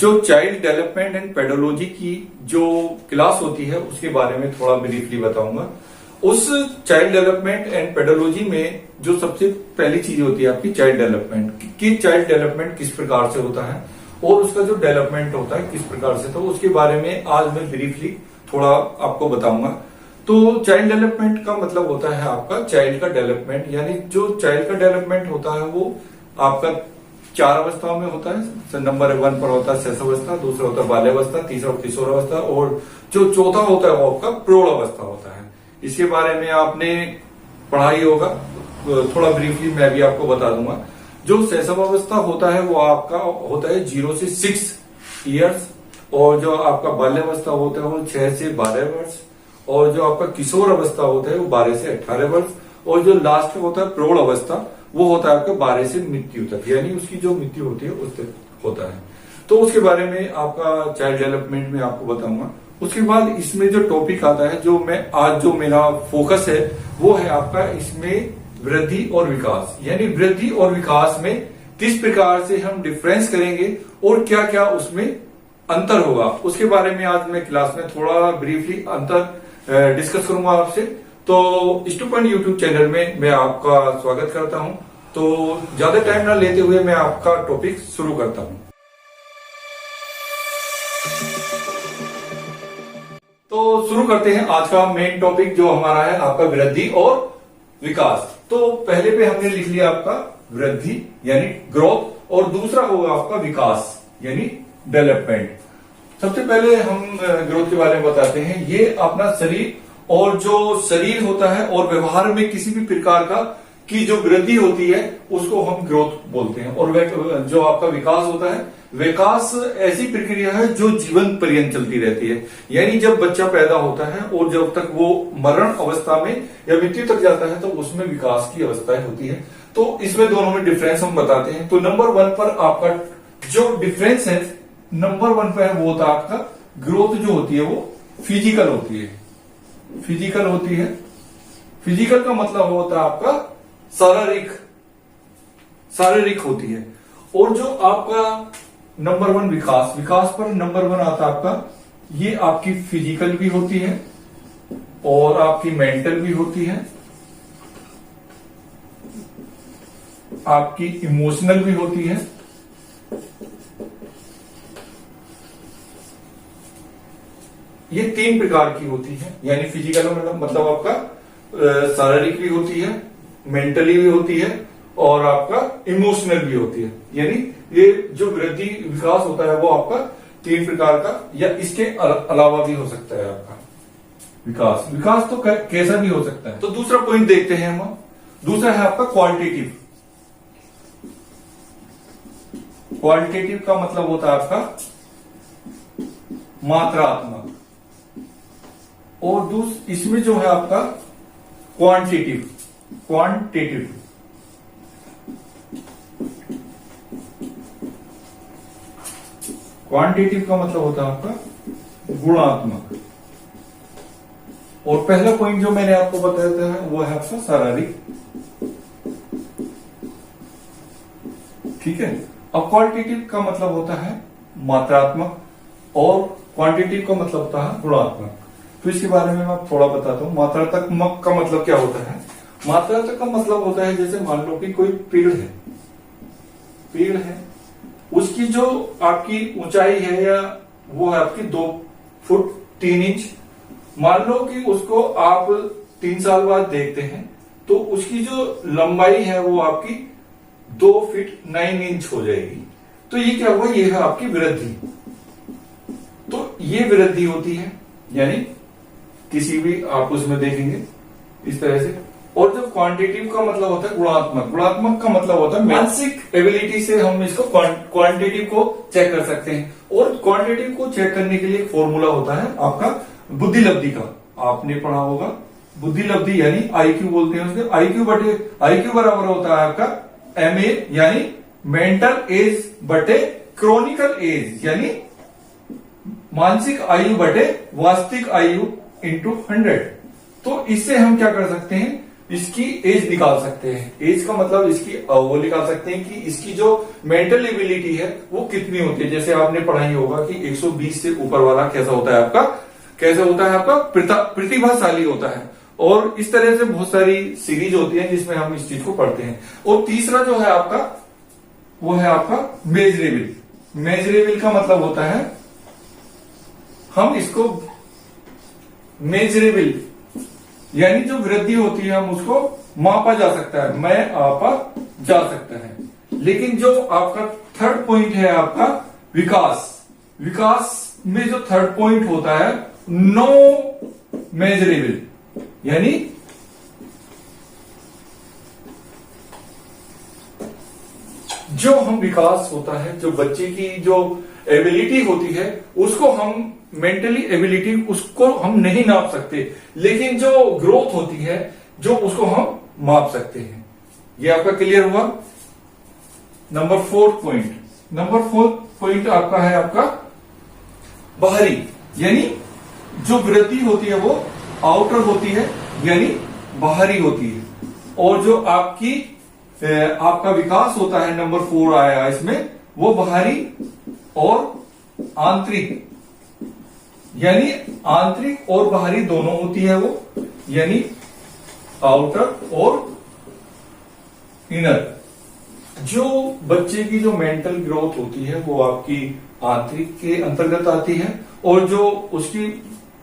जो child development and pedology की जो क्लास होती है उसके बारे में थोड़ा ब्रीफली बताऊंगा। उस चाइल्ड डेवलपमेंट एंड पेडोलॉजी में जो सबसे पहली चीज होती है आपकी चाइल्ड डेवलपमेंट कि चाइल्ड डेवलपमेंट किस प्रकार से होता है और उसका जो डेवलपमेंट होता है किस प्रकार से, तो उसके बारे में आज मैं ब्रीफली थोड़ा आपको बताऊंगा। तो चाइल्ड डेवलपमेंट का मतलब होता है आपका चाइल्ड का डेवलपमेंट, यानी जो चाइल्ड का डेवलपमेंट होता है वो आपका 4 अवस्थाओं में होता है। नंबर 1 पर होता है शैशवावस्था, दूसरा होता है बाल्यावस्था, तीसरा किशोरावस्था और जो चौथा होता है वो आपका प्रौढ़ अवस्था होता है। इसके बारे में आपने पढ़ाई होगा, थोड़ा ब्रीफली मैं भी आपको बता दूंगा। जो शैशवावस्था होता है वो आपका होता है 0 से 6 इयर्स, और जो आपका बाल्यावस्था होता है वो 6 से 12 वर्ष, और जो आपका किशोर अवस्था होता है वो 12 से 18 वर्ष, और जो लास्ट में होता है प्रौढ़ अवस्था वो होता है आपका 12 से मृत्यु तक, यानी उसकी जो मृत्यु होती है उस तक होता है। तो उसके बारे में आपका चाइल्ड डेवलपमेंट में आपको बताऊंगा। उसके बाद इसमें जो टॉपिक आता है, जो मैं आज जो मेरा फोकस है वो है आपका इसमें वृद्धि और विकास, यानी वृद्धि और विकास में किस प्रकार से हम डिफरेंस करेंगे और क्या क्या उसमें अंतर होगा, उसके बारे में आज मैं क्लास में थोड़ा ब्रीफली अंतर डिस्कस करूंगा आपसे। तो स्टूडेंट यूट्यूब चैनल में मैं आपका स्वागत करता हूं। तो ज्यादा टाइम ना लेते हुए मैं आपका टॉपिक शुरू करता हूं। तो शुरू करते हैं आज का मेन टॉपिक जो हमारा है आपका वृद्धि और विकास। तो पहले पे हमने लिख लिया आपका वृद्धि यानी ग्रोथ, और दूसरा होगा आपका विकास यानी डेवलपमेंट। सबसे पहले हम ग्रोथ के बारे में बताते हैं। ये अपना शरीर और जो शरीर होता है और व्यवहार में किसी भी प्रकार का की जो वृद्धि होती है उसको हम ग्रोथ बोलते हैं। और जो आपका विकास होता है, विकास ऐसी प्रक्रिया है जो जीवन पर्यंत चलती रहती है, यानी जब बच्चा पैदा होता है और जब तक वो मरण अवस्था में या मृत्यु तक जाता है तो उसमें विकास की अवस्थाएं होती है। तो इसमें दोनों में डिफरेंस हम बताते हैं। तो नंबर 1 पर आपका जो डिफरेंस है नंबर 1 पे है वो होता है आपका ग्रोथ जो होती है वो फिजिकल होती है। फिजिकल होती है, फिजिकल का मतलब होता है आपका शारीरिक होती है। और जो आपका नंबर 1 विकास, विकास पर नंबर 1 आता है आपका, ये आपकी फिजिकल भी होती है और आपकी मेंटल भी होती है, आपकी इमोशनल भी होती है, ये 3 प्रकार की होती है। यानी फिजिकल मतलब आपका शारीरिक भी होती है, मेंटली भी होती है और आपका इमोशनल भी होती है। यानी ये जो वृद्धि विकास होता है वो आपका 3 प्रकार का या इसके अलावा भी हो सकता है आपका विकास। विकास तो कैसा भी हो सकता है। तो दूसरा पॉइंट देखते हैं हम। दूसरा है आपका क्वालिटेटिव। क्वालिटेटिव का मतलब होता है आपका मात्रात्मक, और इसमें जो है आपका क्वांटिटेटिव। क्वांटिटेटिव का मतलब होता है आपका गुणात्मक। और पहला पॉइंट जो मैंने आपको बताया था वो है आपका शारीरिक। ठीक है। अब क्वालिटेटिव का मतलब होता है मात्रात्मक और क्वांटिटेटिव का मतलब होता है गुणात्मक। तो इसके बारे में मैं थोड़ा बताता हूं। मात्रात्मक का मतलब क्या होता है? मात्रात्मक का मतलब होता है जैसे मान लो कि कोई पेड़ है, उसकी जो आपकी ऊंचाई है या वो है आपकी 2 फुट 3 इंच। मान लो कि उसको आप 3 साल बाद देखते हैं तो उसकी जो लंबाई है वो आपकी 2 फीट 9 इंच हो जाएगी। तो ये क्या हुआ? ये है आपकी वृद्धि। तो ये वृद्धि होती है, यानी किसी भी आप उसमें देखेंगे इस तरह से। और जो क्वांटिटेटिव का मतलब होता है गुणात्मक। गुणात्मक का मतलब होता है मानसिक एबिलिटी से हम इसको क्वांटिटेटिव को चेक कर सकते हैं। और क्वांटिटेटिव को चेक करने के लिए एक फॉर्मूला होता है आपका बुद्धि लब्धि का। आपने पढ़ा होगा बुद्धि लब्धि यानी आईक्यू बोलते हैं उसके। आईक्यू बराबर होता है आपका MA यानी मेंटल एज बटे क्रोनिकल एज, यानी मानसिक आयु बटे वास्तविक आयु इंटू 100। तो इससे हम क्या कर सकते हैं? इसकी एज निकाल सकते हैं। एज का मतलब इसकी वो निकाल सकते हैं कि इसकी जो मेंटल एबिलिटी है वो कितनी होती है। जैसे आपने पढ़ाई होगा कि 120 से ऊपर वाला कैसा होता है आपका, कैसा होता है आपका प्रतिभाशाली होता है। और इस तरह से बहुत सारी सीरीज होती है जिसमें हम इस चीज को पढ़ते हैं। और तीसरा जो है आपका वो है आपका मेजरेबल। मेजरेबल का मतलब होता है, हम इसको मेजरेबल यानी जो वृद्धि होती है हम उसको मापा जा सकता है, मैं आपा जा सकता है। लेकिन जो आपका थर्ड पॉइंट है आपका विकास, विकास में जो थर्ड पॉइंट होता है नो मेजरेबल, यानी जो हम विकास होता है, जो बच्चे की जो एबिलिटी होती है उसको हम मेंटली एबिलिटी उसको हम नहीं नाप सकते, लेकिन जो ग्रोथ होती है जो उसको हम माप सकते हैं। ये आपका क्लियर हुआ। नंबर 4 पॉइंट, नंबर 4 पॉइंट आपका है आपका बाहरी, यानी जो वृद्धि होती है वो आउटर होती है यानी बाहरी होती है। और जो आपका विकास होता है नंबर 4 आया इसमें, वो बाहरी और आंतरिक, यानी आंतरिक और बाहरी दोनों होती है वो, यानी आउटर और इनर। जो बच्चे की जो मेंटल ग्रोथ होती है वो आपकी आंतरिक के अंतर्गत आती है, और जो उसकी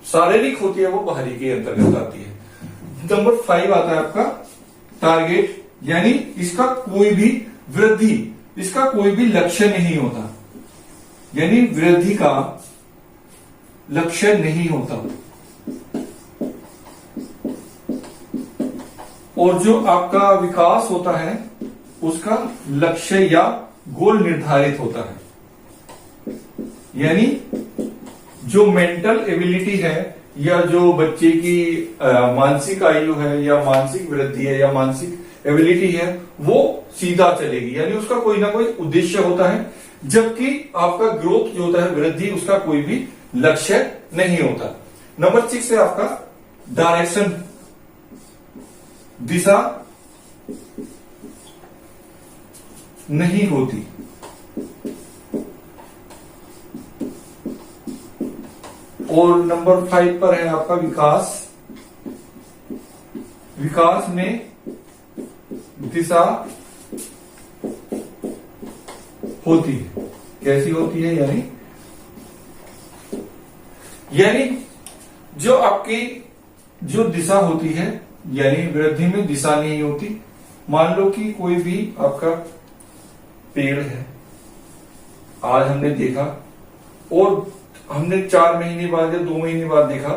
शारीरिक होती है वो बाहरी के अंतर्गत आती है। नंबर 5 आता है आपका टारगेट, यानी इसका कोई भी वृद्धि, इसका कोई भी लक्ष्य नहीं होता, यानी वृद्धि का लक्ष्य नहीं होता। और जो आपका विकास होता है उसका लक्ष्य या गोल निर्धारित होता है, यानी जो मेंटल एबिलिटी है या जो बच्चे की मानसिक आयु है या मानसिक वृद्धि है या मानसिक एबिलिटी है वो सीधा चलेगी, यानी उसका कोई ना कोई उद्देश्य होता है। जबकि आपका ग्रोथ जो होता है वृद्धि, उसका कोई भी लक्ष्य नहीं होता। नंबर 6 है आपका डायरेक्शन, दिशा नहीं होती। और नंबर 5 पर है आपका विकास, विकास में दिशा होती है। कैसी होती है, यानी जो आपकी जो दिशा होती है, यानी वृद्धि में दिशा नहीं होती। मान लो कि कोई भी आपका पेड़ है, आज हमने देखा और हमने 4 महीने बाद या 2 महीने बाद देखा,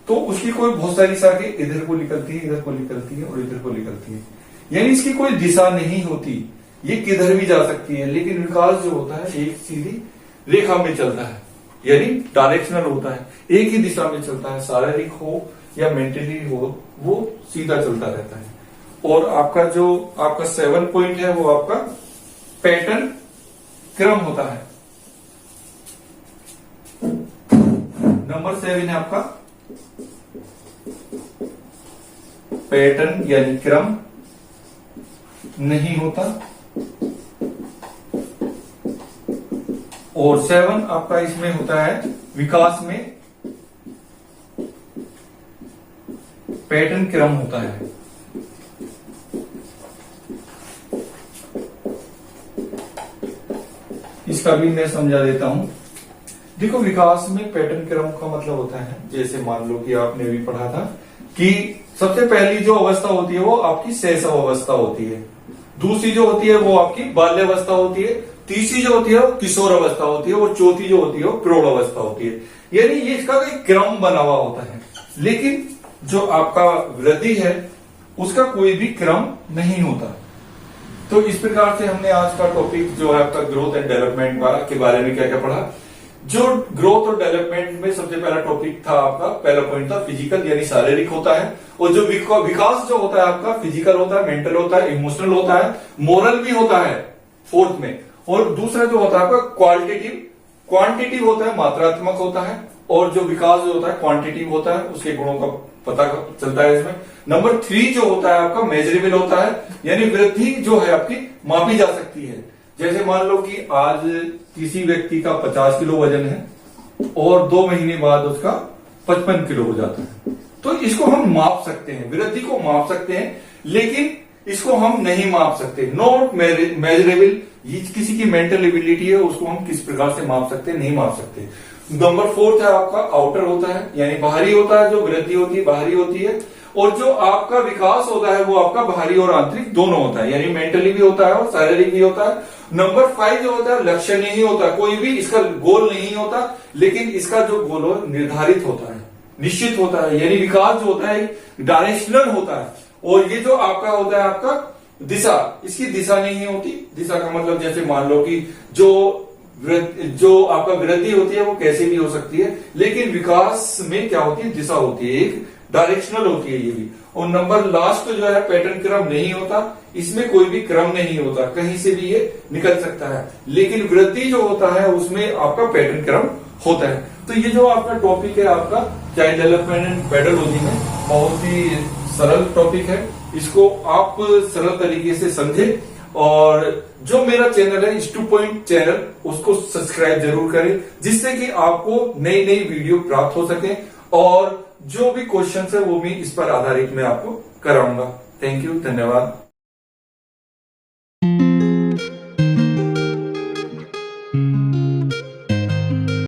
तो उसकी कोई बहुत सारी शाखें इधर को निकलती है, इधर को निकलती है और इधर को निकलती है, यानी इसकी कोई दिशा नहीं होती, ये किधर भी जा सकती है। लेकिन विकास जो होता है एक सीधी रेखा में चलता है, यानी डायरेक्शनल होता है, एक ही दिशा में चलता है, शारीरिक हो या मेंटली हो वो सीधा चलता रहता है। और आपका जो आपका 7 पॉइंट है वो आपका पैटर्न क्रम होता है। नंबर 7 है आपका पैटर्न यानी क्रम नहीं होता। और 7 आपका इसमें होता है विकास में पैटर्न क्रम होता है। इसका भी मैं समझा देता हूं। देखो, विकास में पैटर्न क्रम का मतलब होता है, जैसे मान लो कि आपने भी पढ़ा था कि सबसे पहली जो अवस्था होती है वो आपकी शैशव अवस्था होती है, दूसरी जो होती है वो आपकी बाल्यावस्था होती है, तीसरी जो होती है वो किशोर अवस्था होती है, और चौथी जो होती है वो प्रौढ़ अवस्था होती है। यानी ये इसका एक क्रम बना हुआ होता है। लेकिन जो आपका वृद्धि है उसका कोई भी क्रम नहीं होता। तो इस प्रकार से हमने आज का टॉपिक जो है आपका ग्रोथ एंड डेवलपमेंट के बारे में क्या क्या पढ़ा। जो ग्रोथ और डेवलपमेंट में सबसे पहला टॉपिक था आपका, पहला पॉइंट था फिजिकल यानी शारीरिक होता है, और जो विकास जो होता है आपका फिजिकल होता है, मेंटल होता है, इमोशनल होता है, मोरल भी होता है 4th में। और दूसरा जो होता है आपका क्वांटिटिव होता है, मात्रात्मक होता है। और जो विकास जो होता है क्वांटिटिव होता है, उसके गुणों का पता चलता है इसमें। नंबर 3 जो होता है आपका मेजरेबल होता है, यानी वृद्धि जो है आपकी मापी जा सकती है। जैसे मान लो कि आज किसी व्यक्ति का 50 किलो वजन है और 2 महीने बाद उसका 55 किलो हो जाता है, तो इसको हम माप सकते हैं, वृद्धि को माप सकते हैं, लेकिन इसको हम नहीं माप सकते। नॉट मेजरेबल, ये किसी की मेंटल एबिलिटी है, उसको हम किस प्रकार से माप सकते हैं, नहीं माप सकते। नंबर 4 है आपका आउटर होता है, यानी बाहरी होता है, जो वृद्धि होती है बाहरी होती है, और जो आपका विकास होता है वो आपका बाहरी और आंतरिक दोनों होता है, यानी मेंटली भी होता है और शारीरिक भी होता है। नंबर 5 जो होता है लक्ष्य नहीं होता, कोई भी इसका गोल नहीं होता, लेकिन इसका जो गोल हो निर्धारित होता है, निश्चित होता है, यानी विकास जो होता है डायरेक्शनल होता है। और ये जो आपका होता है आपका दिशा, इसकी दिशा नहीं होती। दिशा का मतलब जैसे मान लो कि जो आपका वृद्धि होती है वो कैसे भी हो सकती है, लेकिन विकास में क्या होती है, दिशा होती है, एक डायरेक्शनल होती है ये भी। और नंबर लास्ट जो है पैटर्न क्रम नहीं होता, इसमें कोई भी क्रम नहीं होता, कहीं से भी ये निकल सकता है, लेकिन वृद्धि जो होता है उसमें आपका पैटर्न क्रम होता है। तो ये जो आपका टॉपिक है आपका चाइल्ड डेवलपमेंट एंड पेडोलॉजी में, बहुत ही सरल टॉपिक है, इसको आप सरल तरीके से समझे। और जो मेरा चैनल है इस 2 पॉइंट चैनल, उसको सब्सक्राइब जरूर करें, जिससे कि आपको नई नई वीडियो प्राप्त हो सके, और जो भी क्वेश्चन है वो भी इस पर आधारित मैं आपको कराऊंगा। थैंक यू, धन्यवाद।